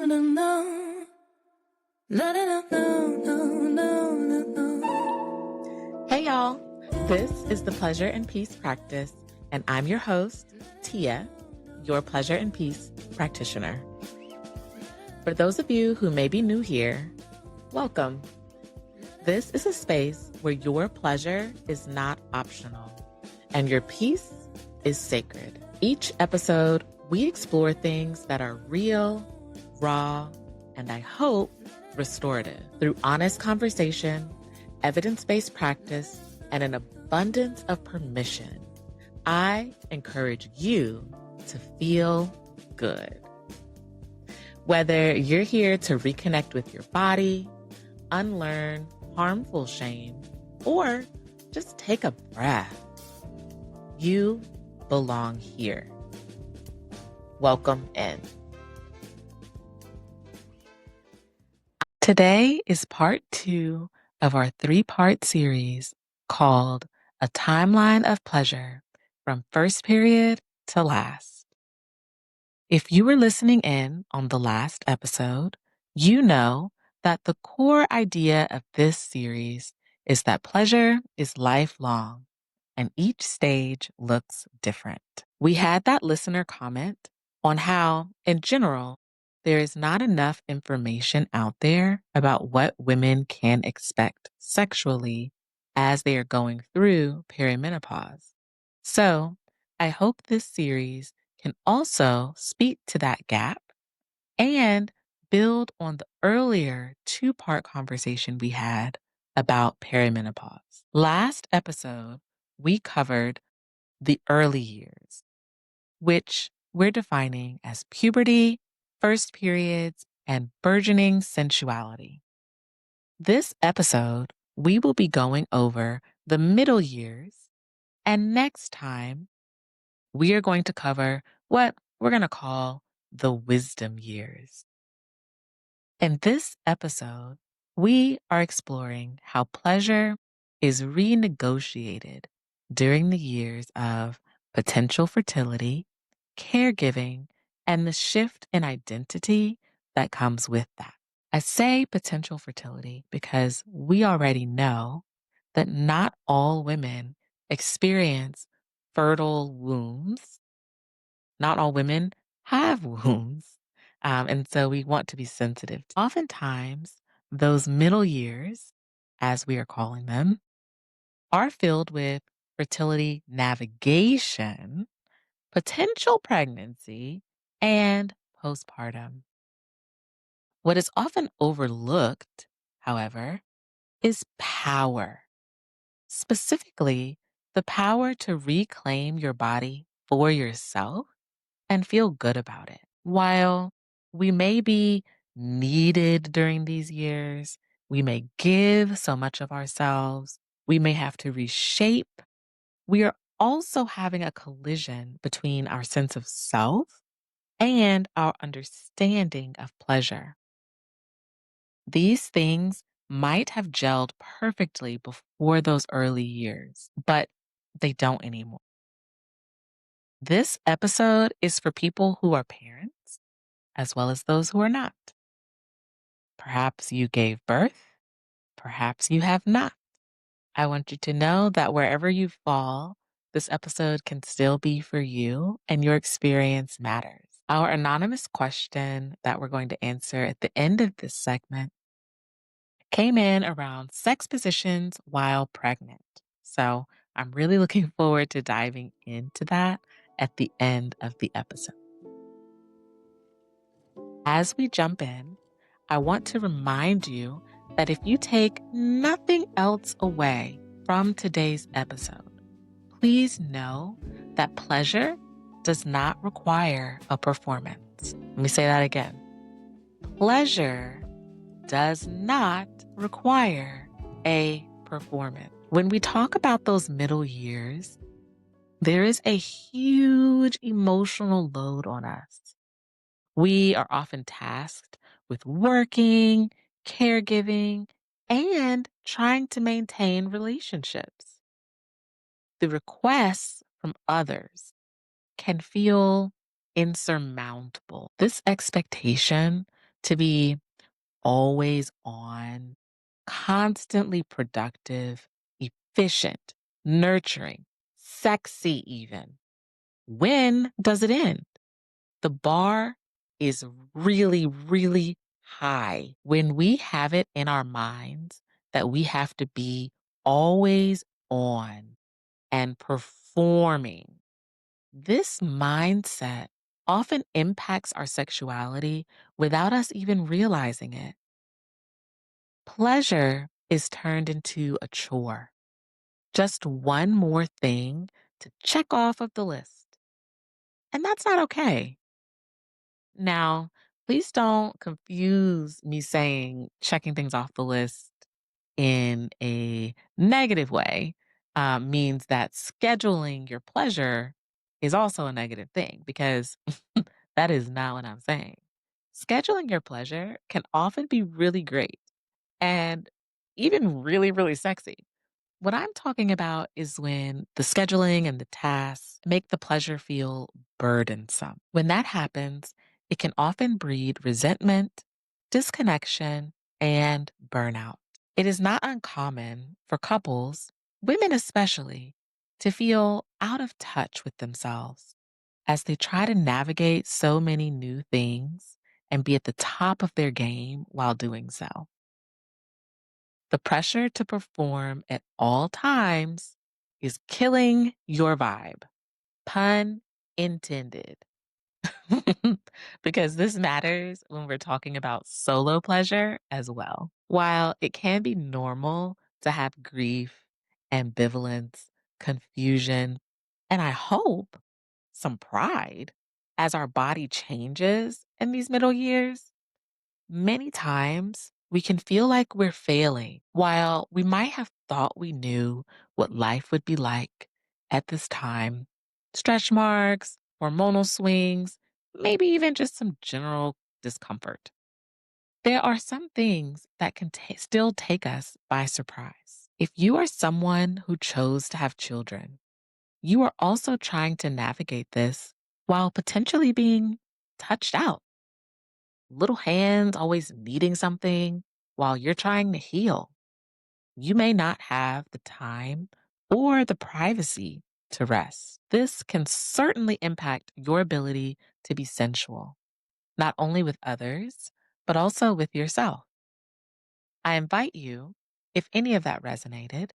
no, no. No, no, no, no, no, no, no. Hey y'all, this is the Pleasure and Peace Practice, and I'm your host, Tia, your Pleasure and Peace practitioner. For those of you who may be new here, welcome. This is a space where your pleasure is not optional and your peace is sacred. Each episode, we explore things that are real, raw, and I hope restorative. Through honest conversation, evidence-based practice, and an abundance of permission, I encourage you to feel good. Whether you're here to reconnect with your body, unlearn harmful shame, or just take a breath, you belong here. Welcome in. Today is part 2 of our 3-part series called A Timeline of Pleasure from First Period to Last. If you were listening in on the last episode, you know that the core idea of this series is that pleasure is lifelong and each stage looks different. We had that listener comment on how, in general, there is not enough information out there about what women can expect sexually as they are going through perimenopause. So, I hope this series can also speak to that gap and build on the earlier 2-part conversation we had about perimenopause. Last episode, we covered the early years, which we're defining as puberty, first periods, and burgeoning sensuality. This episode, we will be going over the middle years, and next time, we are going to cover what we're going to call the wisdom years. In this episode, we are exploring how pleasure is renegotiated during the years of potential fertility, caregiving, and the shift in identity that comes with that. I say potential fertility because we already know that not all women experience fertile wombs. Not all women have wombs. And so we want to be sensitive. Oftentimes, those middle years, as we are calling them, are filled with fertility navigation, potential pregnancy, and postpartum. What is often overlooked, however, is power. Specifically, the power to reclaim your body for yourself and feel good about it. While we may be needed during these years, we may give so much of ourselves, we may have to reshape, we are also having a collision between our sense of self and our understanding of pleasure. These things might have gelled perfectly before those early years, but they don't anymore. This episode is for people who are parents, as well as those who are not. Perhaps you gave birth, perhaps you have not. I want you to know that wherever you fall, this episode can still be for you and your experience matters. Our anonymous question that we're going to answer at the end of this segment came in around sex positions while pregnant. So I'm really looking forward to diving into that at the end of the episode. As we jump in, I want to remind you that if you take nothing else away from today's episode, please know that pleasure does not require a performance. Let me say that again. Pleasure does not require a performance. When we talk about those middle years, there is a huge emotional load on us. We are often tasked with working, caregiving, and trying to maintain relationships. The requests from others can feel insurmountable. This expectation to be always on, constantly productive, efficient, nurturing, sexy, even. When does it end? The bar is really, really high when we have it in our minds that we have to be always on and performing. This mindset often impacts our sexuality without us even realizing it. Pleasure is turned into a chore, just one more thing to check off of the list. And that's not okay. Now, please don't confuse me saying checking things off the list in a negative way means that scheduling your pleasure is also a negative thing, because that is not what I'm saying. Scheduling your pleasure can often be really great and even really, really sexy. What I'm talking about is when the scheduling and the tasks make the pleasure feel burdensome. When that happens, it can often breed resentment, disconnection, and burnout. It is not uncommon for couples, women especially, to feel out of touch with themselves as they try to navigate so many new things and be at the top of their game while doing so. The pressure to perform at all times is killing your vibe. Pun intended. Because this matters when we're talking about solo pleasure as well. While it can be normal to have grief, ambivalence, confusion, and I hope some pride as our body changes in these middle years, many times we can feel like we're failing while we might have thought we knew what life would be like at this time. Stretch marks, hormonal swings, maybe even just some general discomfort. There are some things that can still take us by surprise. If you are someone who chose to have children, you are also trying to navigate this while potentially being touched out. Little hands always needing something while you're trying to heal. You may not have the time or the privacy to rest. This can certainly impact your ability to be sensual, not only with others, but also with yourself. I invite you, if any of that resonated,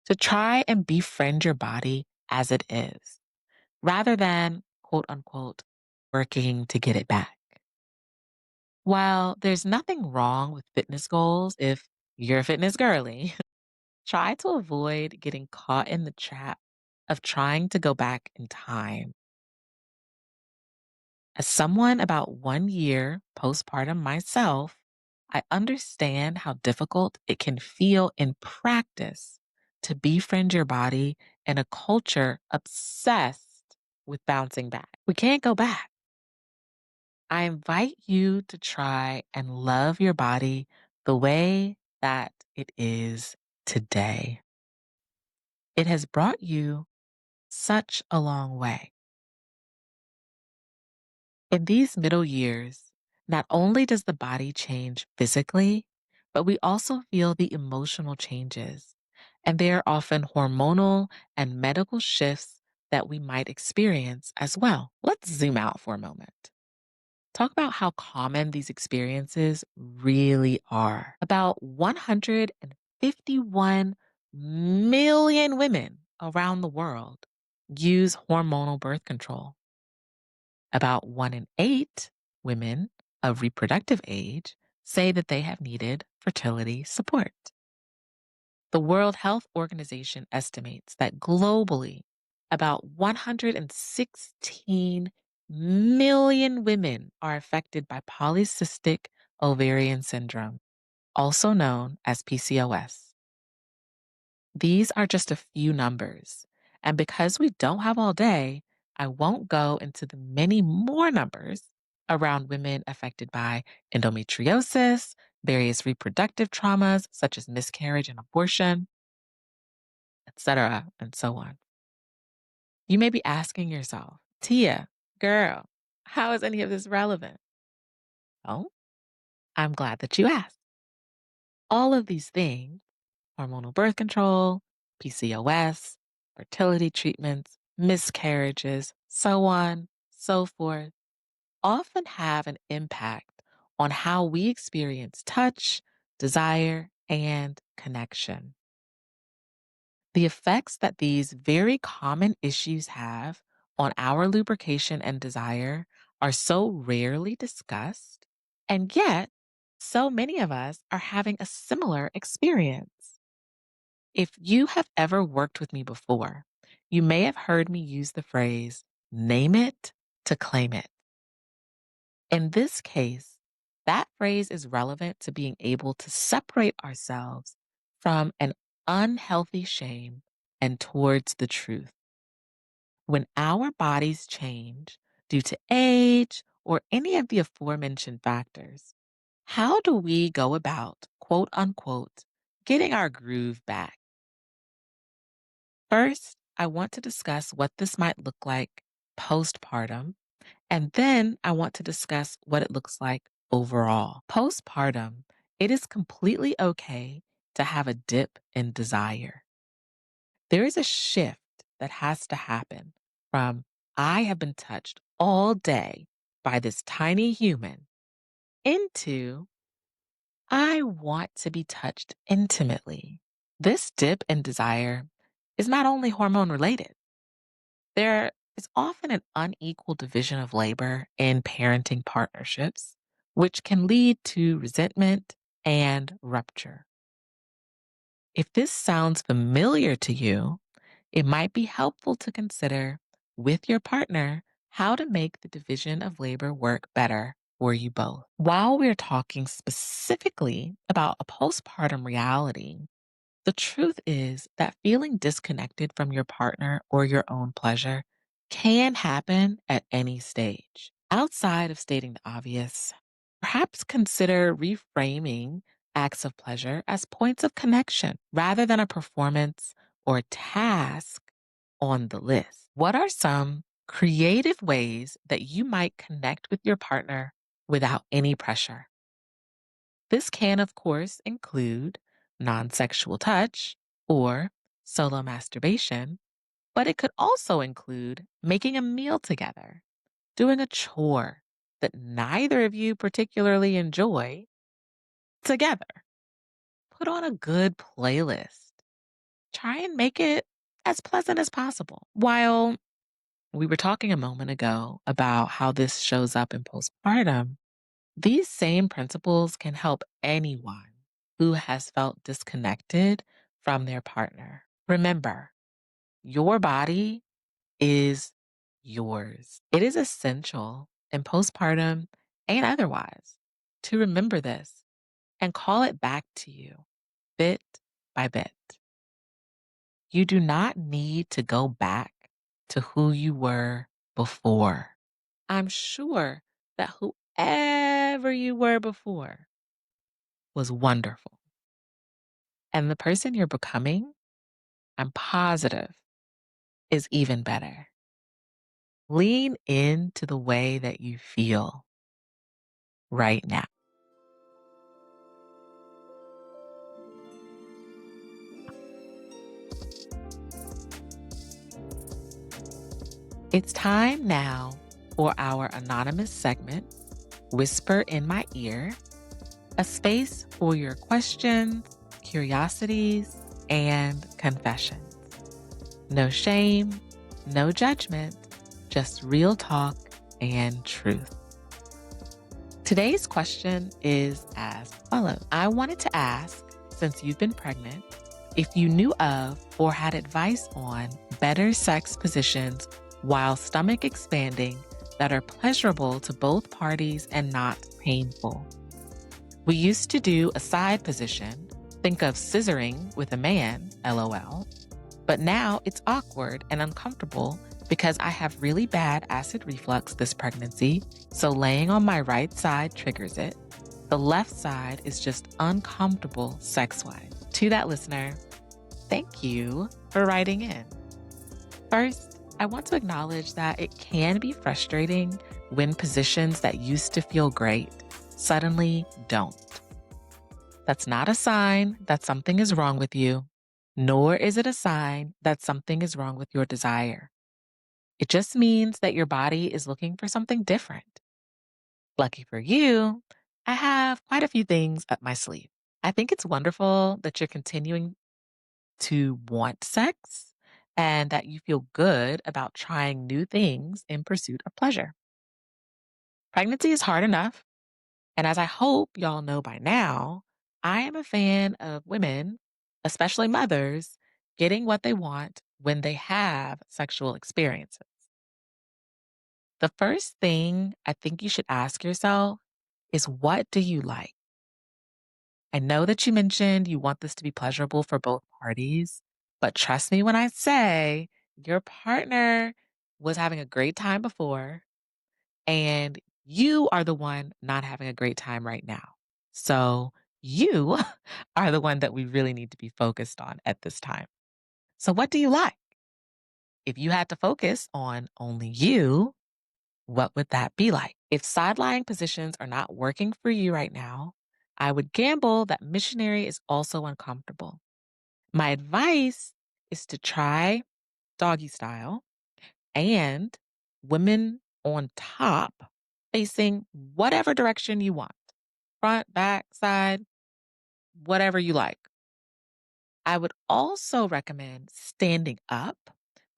to try and befriend your body as it is, rather than quote unquote working to get it back. While there's nothing wrong with fitness goals if you're a fitness girly, try to avoid getting caught in the trap of trying to go back in time. As someone about 1 year postpartum myself, I understand how difficult it can feel in practice to befriend your body in a culture obsessed with bouncing back. We can't go back. I invite you to try and love your body the way that it is today. It has brought you such a long way. In these middle years, not only does the body change physically, but we also feel the emotional changes. And they are often hormonal and medical shifts that we might experience as well. Let's zoom out for a moment. Talk about how common these experiences really are. About 151 million women around the world use hormonal birth control. About 1 in 8 women of reproductive age say that they have needed fertility support. The World Health Organization estimates that globally, about 116 million women are affected by polycystic ovarian syndrome, also known as PCOS. These are just a few numbers, and because we don't have all day, I won't go into the many more numbers around women affected by endometriosis, various reproductive traumas such as miscarriage and abortion, etc., and so on. You may be asking yourself, Tia, girl, how is any of this relevant? Oh, I'm glad that you asked. All of these things, hormonal birth control, PCOS, fertility treatments, miscarriages, so on, so forth, often have an impact on how we experience touch, desire, and connection. The effects that these very common issues have on our lubrication and desire are so rarely discussed, and yet so many of us are having a similar experience. If you have ever worked with me before, you may have heard me use the phrase, name it to claim it. In this case, that phrase is relevant to being able to separate ourselves from an unhealthy shame and towards the truth. When our bodies change due to age or any of the aforementioned factors, how do we go about, quote unquote, getting our groove back? First, I want to discuss what this might look like postpartum, and then I want to discuss what it looks like overall. Postpartum, it is completely okay to have a dip in desire. There is a shift that has to happen from I have been touched all day by this tiny human into I want to be touched intimately. This dip in desire is not only hormone related. There is often an unequal division of labor in parenting partnerships, which can lead to resentment and rupture. If this sounds familiar to you, it might be helpful to consider with your partner how to make the division of labor work better for you both. While we're talking specifically about a postpartum reality, the truth is that feeling disconnected from your partner or your own pleasure can happen at any stage. Outside of stating the obvious, perhaps consider reframing acts of pleasure as points of connection rather than a performance or task on the list. What are some creative ways that you might connect with your partner without any pressure? This can, of course, include non sexual touch or solo masturbation, but it could also include making a meal together, doing a chore that neither of you particularly enjoy together. Put on a good playlist. Try and make it as pleasant as possible. While we were talking a moment ago about how this shows up in postpartum, these same principles can help anyone who has felt disconnected from their partner. Remember, your body is yours. It is essential in postpartum and otherwise to remember this and call it back to you bit by bit. You do not need to go back to who you were before. I'm sure that whoever you were before was wonderful. And the person you're becoming, I'm positive, is even better. Lean into the way that you feel right now. It's time now for our anonymous segment, Whisper in My Ear, a space for your questions, curiosities, and confessions. No shame, no judgment, just real talk and truth. Today's question is as follows. I wanted to ask, since you've been pregnant, if you knew of or had advice on better sex positions while stomach expanding that are pleasurable to both parties and not painful. We used to do a side position, think of scissoring with a man, LOL, but now it's awkward and uncomfortable because I have really bad acid reflux this pregnancy, so laying on my right side triggers it. The left side is just uncomfortable sex-wise. To that listener, thank you for writing in. First, I want to acknowledge that it can be frustrating when positions that used to feel great suddenly don't. That's not a sign that something is wrong with you, nor is it a sign that something is wrong with your desire. It just means that your body is looking for something different. Lucky for you, I have quite a few things up my sleeve. I think it's wonderful that you're continuing to want sex and that you feel good about trying new things in pursuit of pleasure. Pregnancy is hard enough, and as I hope y'all know by now, I am a fan of women, especially mothers, getting what they want when they have sexual experiences. The first thing I think you should ask yourself is, what do you like? I know that you mentioned you want this to be pleasurable for both parties, but trust me when I say your partner was having a great time before and you are the one not having a great time right now. So you are the one that we really need to be focused on at this time. So what do you like? If you had to focus on only you, what would that be like? If side lying positions are not working for you right now, I would gamble that missionary is also uncomfortable. My advice is to try doggy style and women on top facing whatever direction you want, front, back, side, whatever you like. I would also recommend standing up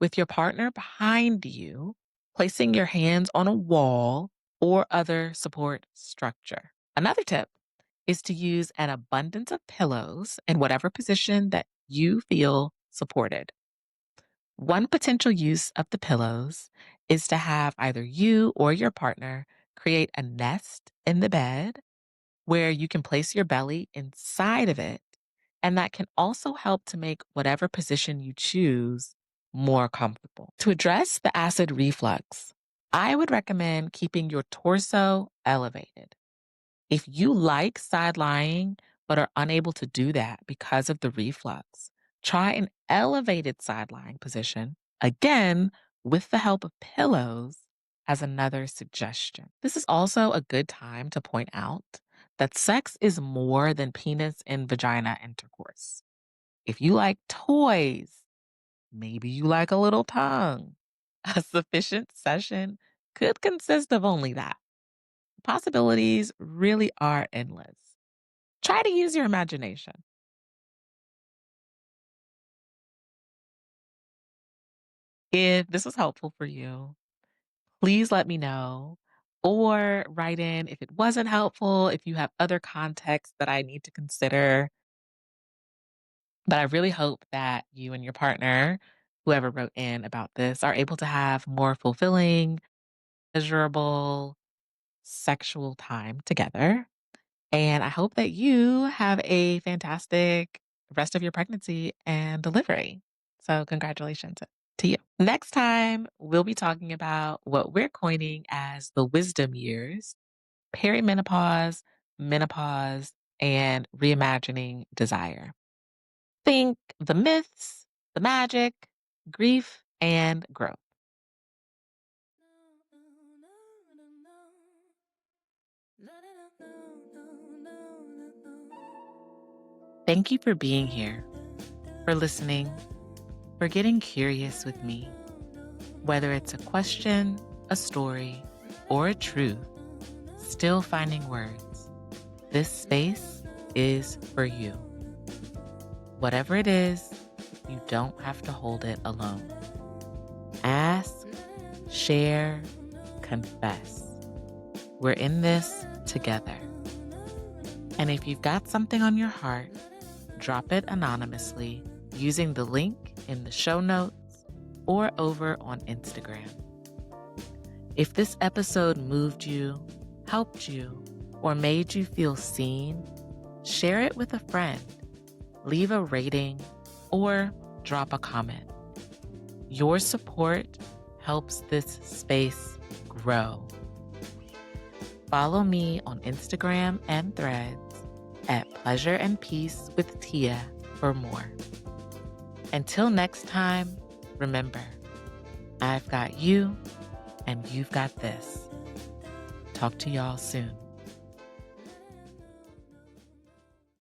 with your partner behind you, placing your hands on a wall or other support structure. Another tip is to use an abundance of pillows in whatever position that you feel supported. One potential use of the pillows is to have either you or your partner create a nest in the bed where you can place your belly inside of it. And that can also help to make whatever position you choose more comfortable. To address the acid reflux, I would recommend keeping your torso elevated. If you like side lying but are unable to do that because of the reflux, try an elevated side lying position, again, with the help of pillows, as another suggestion. This is also a good time to point out that sex is more than penis and vagina intercourse. If you like toys, maybe you like a little tongue. A sufficient session could consist of only that. Possibilities really are endless. Try to use your imagination. If this was helpful for you, please let me know or write in if it wasn't helpful, if you have other context that I need to consider. But I really hope that you and your partner, whoever wrote in about this, are able to have more fulfilling, pleasurable sexual time together. And I hope that you have a fantastic rest of your pregnancy and delivery. So, congratulations to you. Next time, we'll be talking about what we're coining as the wisdom years: perimenopause, menopause, and reimagining desire. Think the myths, the magic, grief, and growth. Thank you for being here, for listening, for getting curious with me. Whether it's a question, a story, or a truth, still finding words, this space is for you. Whatever it is, you don't have to hold it alone. Ask, share, confess. We're in this together. And if you've got something on your heart, drop it anonymously using the link in the show notes or over on Instagram. If this episode moved you, helped you, or made you feel seen, share it with a friend, leave a rating, or drop a comment. Your support helps this space grow. Follow me on Instagram and Threads at Pleasure and Peace with Tia for more. Until next time, remember, I've got you and you've got this. Talk to y'all soon.